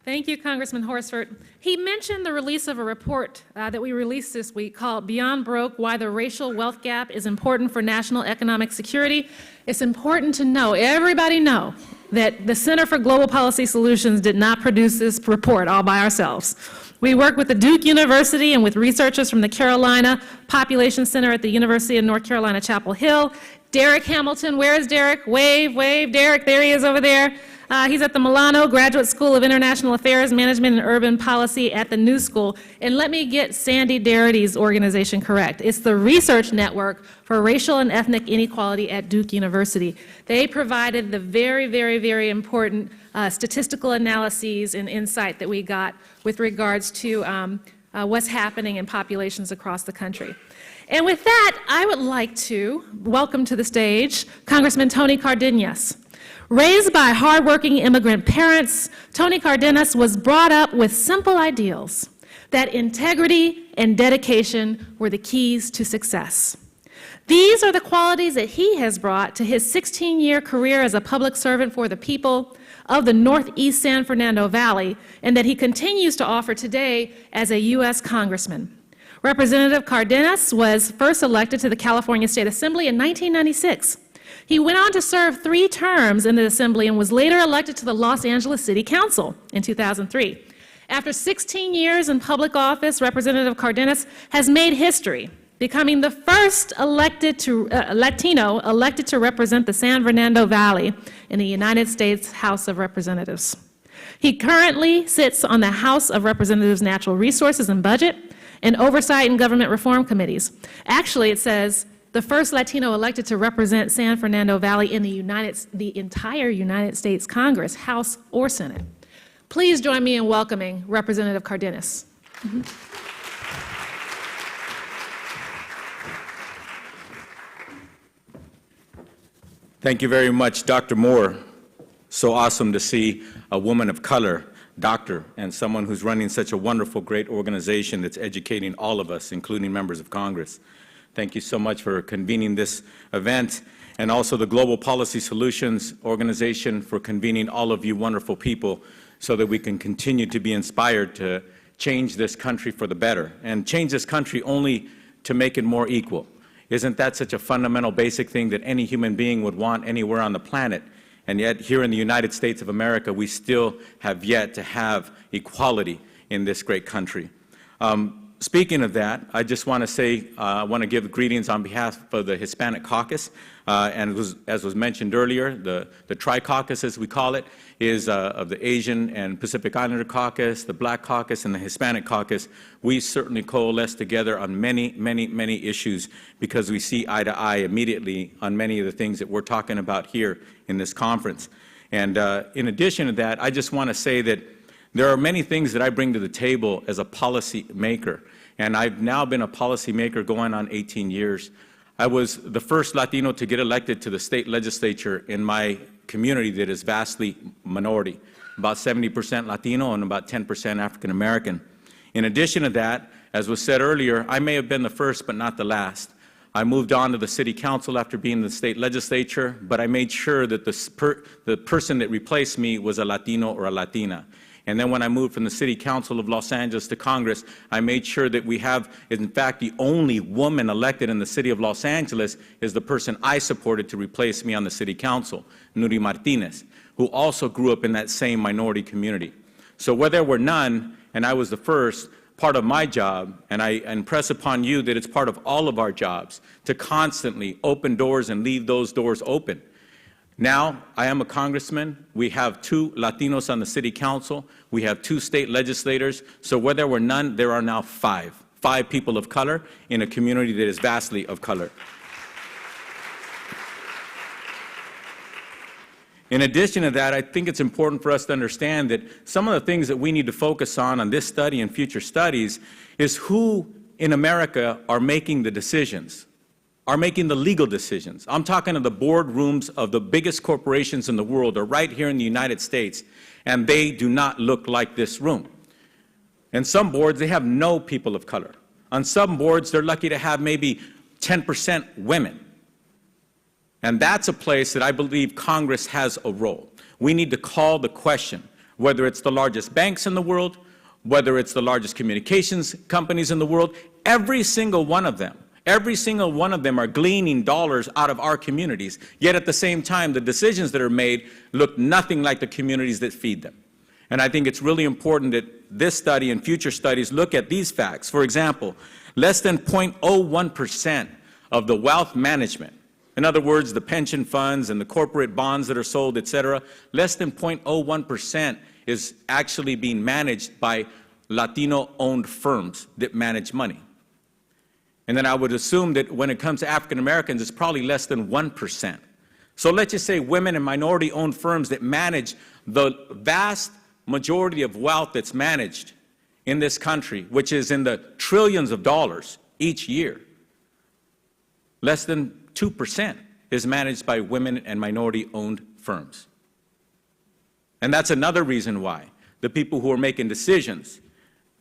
Thank you, Congressman Horsford. He mentioned the release of a report that we released this week called Beyond Broke, Why the Racial Wealth Gap is Important for National Economic Security. It's important to know, everybody know, that the Center for Global Policy Solutions did not produce this report all by ourselves. We worked with the Duke University and with researchers from the Carolina Population Center at the University of North Carolina, Chapel Hill. Derek Hamilton, where is Derek? Wave, wave, Derek, there he is over there. He's at the Milano Graduate School of International Affairs, Management and Urban Policy at the New School. And let me get Sandy Darity's organization correct. It's the Research Network for Racial and Ethnic Inequality at Duke University. They provided the very, very, very important statistical analyses and insight that we got with regards to what's happening in populations across the country. And with that, I would like to welcome to the stage Congressman Tony Cárdenas. Raised by hardworking immigrant parents, Tony Cárdenas was brought up with simple ideals that integrity and dedication were the keys to success. These are the qualities that he has brought to his 16-year career as a public servant for the people of the Northeast San Fernando Valley, and that he continues to offer today as a U.S. Congressman. Representative Cárdenas was first elected to the California State Assembly in 1996. He went on to serve 3 terms in the Assembly and was later elected to the Los Angeles City Council in 2003. After 16 years in public office, Representative Cárdenas has made history, becoming the first Latino elected to represent the San Fernando Valley in the United States House of Representatives. He currently sits on the House of Representatives Natural Resources and Budget and Oversight and Government Reform Committees. Actually, it says the first Latino elected to represent San Fernando Valley in the entire United States Congress, House or Senate. Please join me in welcoming Representative Cárdenas. Thank you very much, Dr. Moore. So awesome to see a woman of color, doctor, and someone who's running such a wonderful, great organization that's educating all of us, including members of Congress. Thank you so much for convening this event, and also the Global Policy Solutions Organization for convening all of you wonderful people so that we can continue to be inspired to change this country for the better, and change this country only to make it more equal. Isn't that such a fundamental, basic thing that any human being would want anywhere on the planet? And yet, here in the United States of America, we still have yet to have equality in this great country. Speaking of that, I just want to say, I want to give greetings on behalf of the Hispanic Caucus, and as was mentioned earlier, the Tri-Caucus, as we call it, is of the Asian and Pacific Islander Caucus, the Black Caucus, and the Hispanic Caucus. We certainly coalesce together on many, many, many issues because we see eye to eye immediately on many of the things that we're talking about here in this conference. And in addition to that, I just want to say that there are many things that I bring to the table as a policy maker, and I've now been a policy maker going on 18 years. I was the first Latino to get elected to the state legislature in my community that is vastly minority, about 70% Latino and about 10% African American. In addition to that, as was said earlier, I may have been the first but not the last. I moved on to the city council after being in the state legislature, but I made sure that the person that replaced me was a Latino or a Latina. And then when I moved from the City Council of Los Angeles to Congress, I made sure that we have, in fact, the only woman elected in the City of Los Angeles is the person I supported to replace me on the City Council, Nuri Martinez, who also grew up in that same minority community. So where there were none, and I was the first, part of my job, and I impress upon you that it's part of all of our jobs, to constantly open doors and leave those doors open. Now, I am a congressman. We have 2 Latinos on the city council. We have 2 state legislators. So where there were none, there are now 5 people of color in a community that is vastly of color. In addition to that, I think it's important for us to understand that some of the things that we need to focus on this study and future studies is who in America are making the decisions, are making the legal decisions. I'm talking of the boardrooms of the biggest corporations in the world are right here in the United States, and they do not look like this room. In some boards, they have no people of color. On some boards, they're lucky to have maybe 10% women. And that's a place that I believe Congress has a role. We need to call the question. whether it's the largest banks in the world, whether it's the largest communications companies in the world, every single one of them are gleaning dollars out of our communities, yet at the same time, the decisions that are made look nothing like the communities that feed them. And I think it's really important that this study and future studies look at these facts. For example, less than 0.01% of the wealth management, in other words, the pension funds and the corporate bonds that are sold, et cetera, less than 0.01% is actually being managed by Latino-owned firms that manage money. And then I would assume that when it comes to African Americans, it's probably less than 1%. So let's just say women and minority-owned firms that manage the vast majority of wealth that's managed in this country, which is in the trillions of dollars each year, less than 2% is managed by women and minority-owned firms. And that's another reason why the people who are making decisions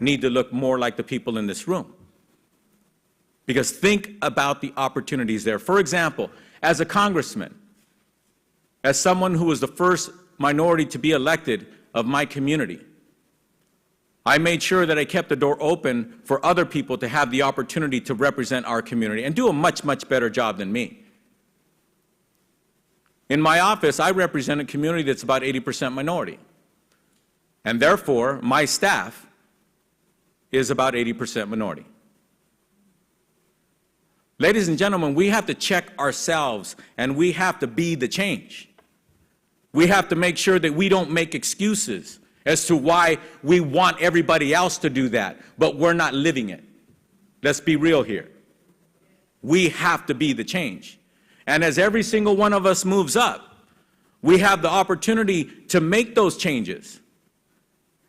need to look more like the people in this room. Because think about the opportunities there. For example, as a congressman, as someone who was the first minority to be elected of my community, I made sure that I kept the door open for other people to have the opportunity to represent our community and do a much, much better job than me. In my office, I represent a community that's about 80% minority. And therefore, my staff is about 80% minority. Ladies and gentlemen, we have to check ourselves and we have to be the change. We have to make sure that we don't make excuses as to why we want everybody else to do that, but we're not living it. Let's be real here. We have to be the change. And as every single one of us moves up, we have the opportunity to make those changes.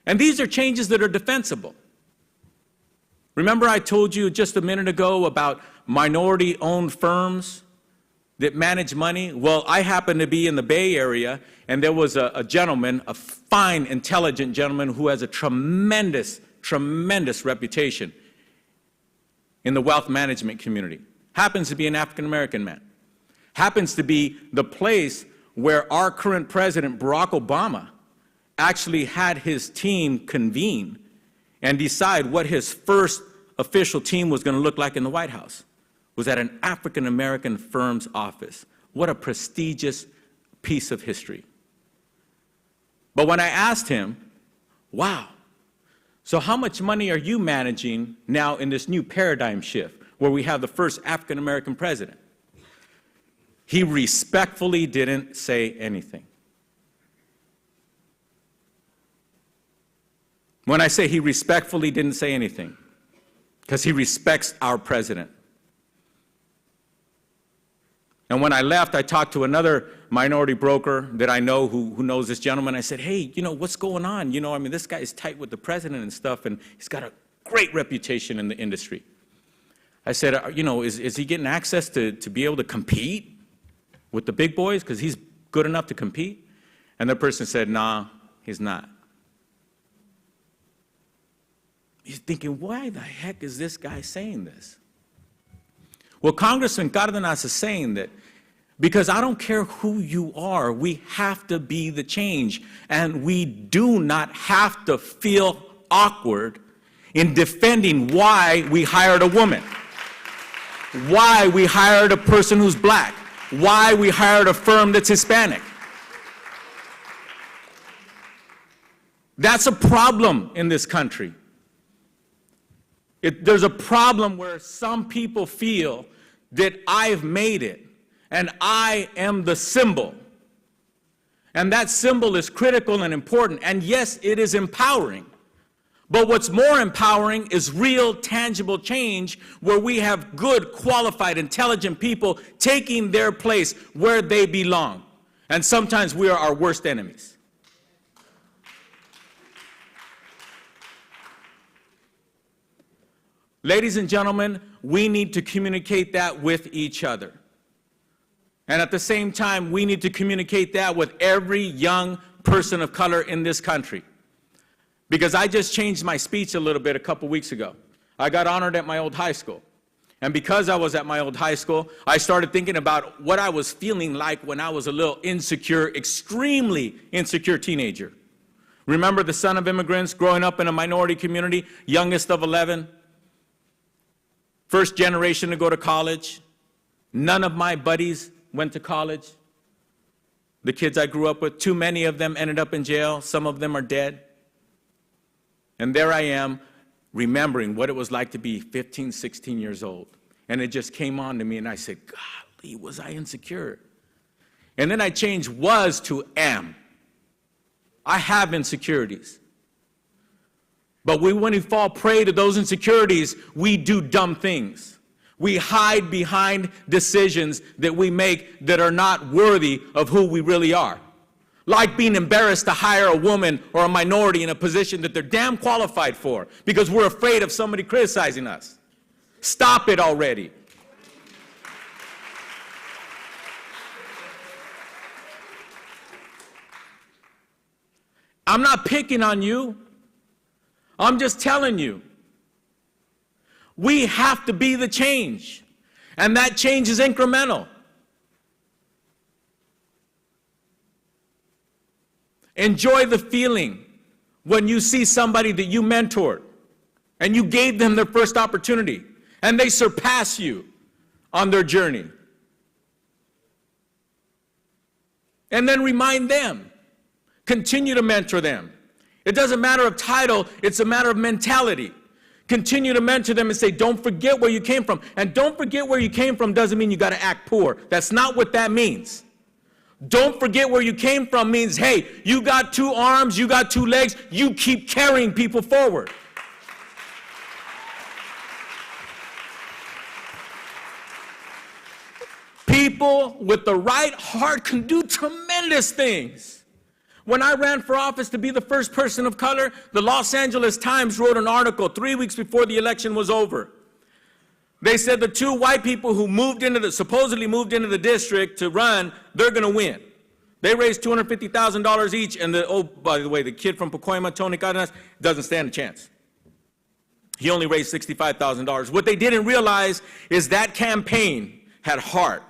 And these are changes that are defensible. Remember I told you just a minute ago about minority-owned firms that manage money? Well, I happen to be in the Bay Area, and there was a gentleman, a fine, intelligent gentleman who has a tremendous, tremendous reputation in the wealth management community. Happens to be an African-American man. Happens to be the place where our current president, Barack Obama, actually had his team convene and decide what his first official team was going to look like in the White House. Was at an African-American firm's office. What a prestigious piece of history. But when I asked him, wow, so how much money are you managing now in this new paradigm shift where we have the first African-American president? He respectfully didn't say anything. When I say he respectfully didn't say anything, because he respects our president. And when I left, I talked to another minority broker that I know who knows this gentleman. I said, hey, what's going on? I mean, this guy is tight with the president and stuff, and he's got a great reputation in the industry. I said, is he getting access to be able to compete with the big boys because he's good enough to compete? And the person said, nah, he's not. He's thinking, why the heck is this guy saying this? Well, Congressman Cárdenas is saying that because I don't care who you are, we have to be the change. And we do not have to feel awkward in defending why we hired a woman, why we hired a person who's black, why we hired a firm that's Hispanic. That's a problem in this country. There's a problem where some people feel that I've made it and I am the symbol. And that symbol is critical and important. And yes, it is empowering. But what's more empowering is real, tangible change where we have good, qualified, intelligent people taking their place where they belong. And sometimes we are our worst enemies. Ladies and gentlemen, we need to communicate that with each other. And at the same time, we need to communicate that with every young person of color in this country. Because I just changed my speech a little bit a couple weeks ago. I got honored at my old high school. And because I was at my old high school, I started thinking about what I was feeling like when I was a little insecure, extremely insecure teenager. Remember the son of immigrants growing up in a minority community, youngest of 11, first generation to go to college. None of my buddies went to college. The kids I grew up with, too many of them ended up in jail. Some of them are dead. And there I am, remembering what it was like to be 15, 16 years old. And it just came on to me, and I said, golly, was I insecure? And then I changed was to am. I have insecurities. But when we fall prey to those insecurities, we do dumb things. We hide behind decisions that we make that are not worthy of who we really are. Like being embarrassed to hire a woman or a minority in a position that they're damn qualified for because we're afraid of somebody criticizing us. Stop it already. I'm not picking on you. I'm just telling you. We have to be the change. And that change is incremental. Enjoy the feeling when you see somebody that you mentored and you gave them their first opportunity and they surpass you on their journey. And then remind them. Continue to mentor them. It doesn't matter of title, it's a matter of mentality. Continue to mentor them and say, don't forget where you came from. And don't forget where you came from doesn't mean you got to act poor. That's not what that means. Don't forget where you came from means, hey, you got 2 arms, you got 2 legs, you keep carrying people forward. People with the right heart can do tremendous things. When I ran for office to be the first person of color, the Los Angeles Times wrote an article 3 weeks before the election was over. They said the 2 white people who supposedly moved into the district to run, they're going to win. They raised $250,000 each, and by the way, the kid from Pacoima, Tony Cárdenas, doesn't stand a chance. He only raised $65,000. What they didn't realize is that campaign had heart.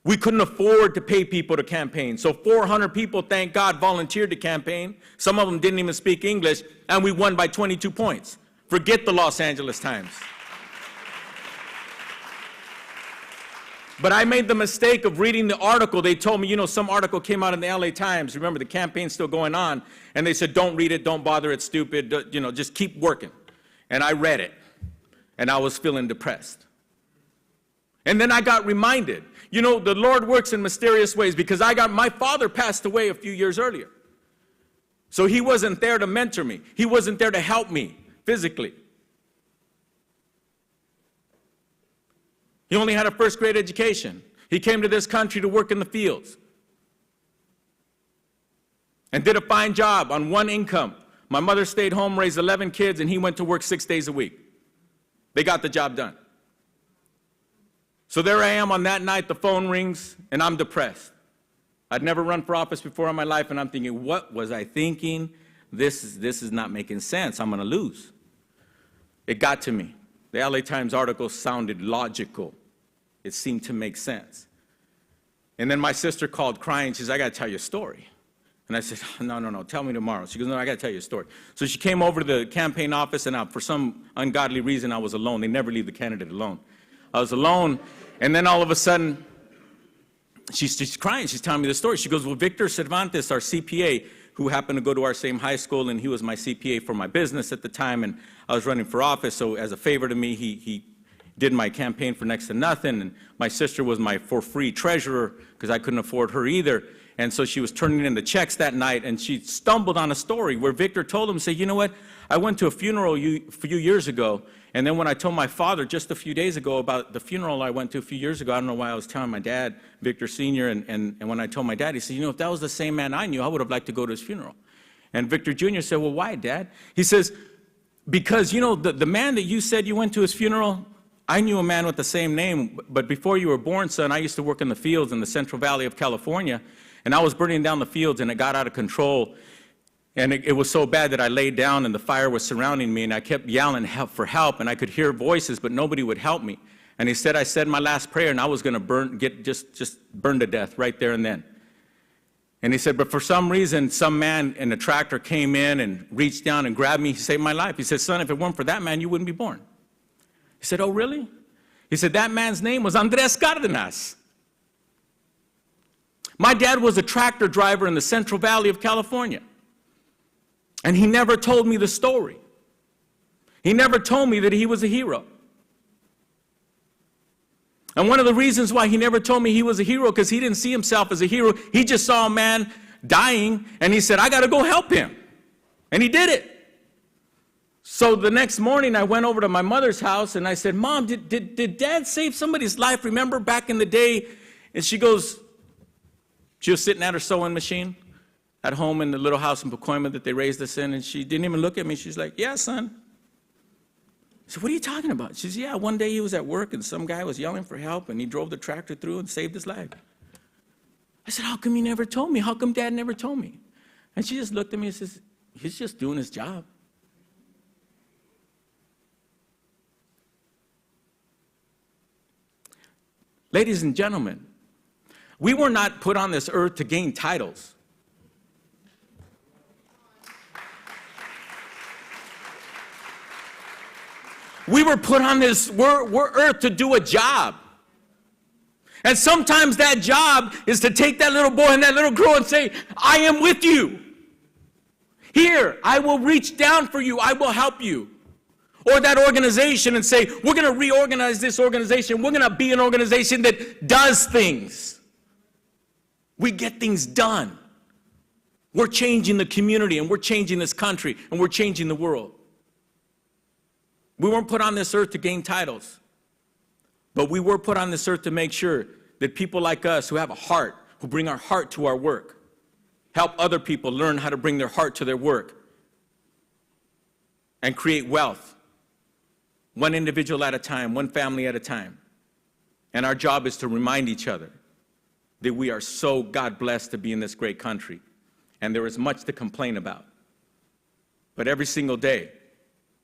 We couldn't afford to pay people to campaign. So 400 people, thank God, volunteered to campaign. Some of them didn't even speak English, and we won by 22 points. Forget the Los Angeles Times. But I made the mistake of reading the article. They told me, some article came out in the LA Times. Remember, the campaign's still going on. And they said, don't read it, don't bother, it's stupid, just keep working. And I read it, and I was feeling depressed. And then I got reminded. The Lord works in mysterious ways because my father passed away a few years earlier. So he wasn't there to mentor me. He wasn't there to help me physically. He only had a first-grade education. He came to this country to work in the fields and did a fine job on 1 income. My mother stayed home, raised 11 kids, and he went to work 6 days a week. They got the job done. So there I am on that night, the phone rings, and I'm depressed. I'd never run for office before in my life, and I'm thinking, what was I thinking? This is not making sense. I'm going to lose. It got to me. The LA Times article sounded logical. It seemed to make sense. And then my sister called crying. She said, I got to tell you a story. And I said, no, tell me tomorrow. She goes, no, I got to tell you a story. So she came over to the campaign office, and for some ungodly reason, I was alone. They never leave the candidate alone. I was alone, and then all of a sudden, she's crying. She's telling me the story. She goes, well, Victor Cervantes, our CPA, who happened to go to our same high school, and he was my CPA for my business at the time, and I was running for office, so as a favor to me, he did my campaign for next to nothing, and my sister was my for-free treasurer because I couldn't afford her either, and so she was turning in the checks that night, and she stumbled on a story where Victor told him, say, you know what, I went to a funeral a few years ago, and then when I told my father just a few days ago about the funeral I went to a few years ago, I don't know why I was telling my dad, Victor Sr., and when I told my dad, he said, if that was the same man I knew, I would have liked to go to his funeral. And Victor Jr. said, well, why, Dad? He says, because, the man that you said you went to his funeral, I knew a man with the same name, but before you were born, son, I used to work in the fields in the Central Valley of California, and I was burning down the fields, and it got out of control. And it was so bad that I laid down and the fire was surrounding me, and I kept yelling for help, and I could hear voices, but nobody would help me. And he said, I said my last prayer, and I was going to just burn to death right there and then. And he said, but for some reason, some man in a tractor came in and reached down and grabbed me. He saved my life. He said, son, if it weren't for that man, you wouldn't be born. He said, oh, really? He said, that man's name was Andres Cárdenas. My dad was a tractor driver in the Central Valley of California. And he never told me the story. He never told me that he was a hero. And one of the reasons why he never told me he was a hero, because he didn't see himself as a hero. He just saw a man dying, and he said, I got to go help him. And he did it. So the next morning, I went over to my mother's house, and I said, Mom, did Dad save somebody's life? Remember back in the day? And she goes, she was sitting at her sewing machine at home in the little house in Pacoima that they raised us in, and she didn't even look at me. She's like, yeah, son. I said, what are you talking about? She said, yeah, one day he was at work and some guy was yelling for help and he drove the tractor through and saved his life. I said, how come you never told me? How come Dad never told me? And she just looked at me and says, he's just doing his job. Ladies and gentlemen, we were not put on this earth to gain titles. We were put on this earth to do a job. And sometimes that job is to take that little boy and that little girl and say, I am with you. Here, I will reach down for you. I will help you. Or that organization and say, we're going to reorganize this organization. We're going to be an organization that does things. We get things done. We're changing the community, and we're changing this country, and we're changing the world. We weren't put on this earth to gain titles, but we were put on this earth to make sure that people like us who have a heart, who bring our heart to our work, help other people learn how to bring their heart to their work and create wealth, one individual at a time, one family at a time. And our job is to remind each other that we are so God-blessed to be in this great country, and there is much to complain about. But every single day,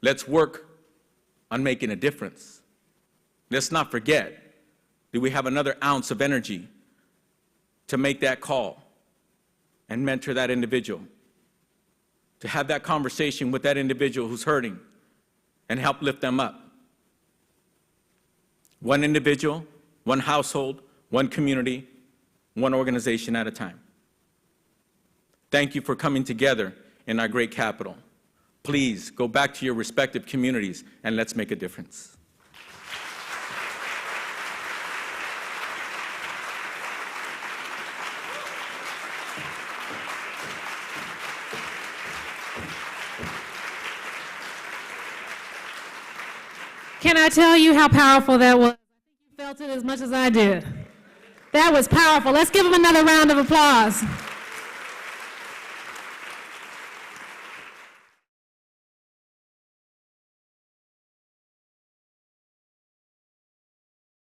let's work on making a difference. Let's not forget that we have another ounce of energy to make that call and mentor that individual, to have that conversation with that individual who's hurting and help lift them up. One individual, one household, one community, one organization at a time. Thank you for coming together in our great capital. Please go back to your respective communities and let's make a difference. Can I tell you how powerful that was? I think you felt it as much as I did. That was powerful. Let's give him another round of applause.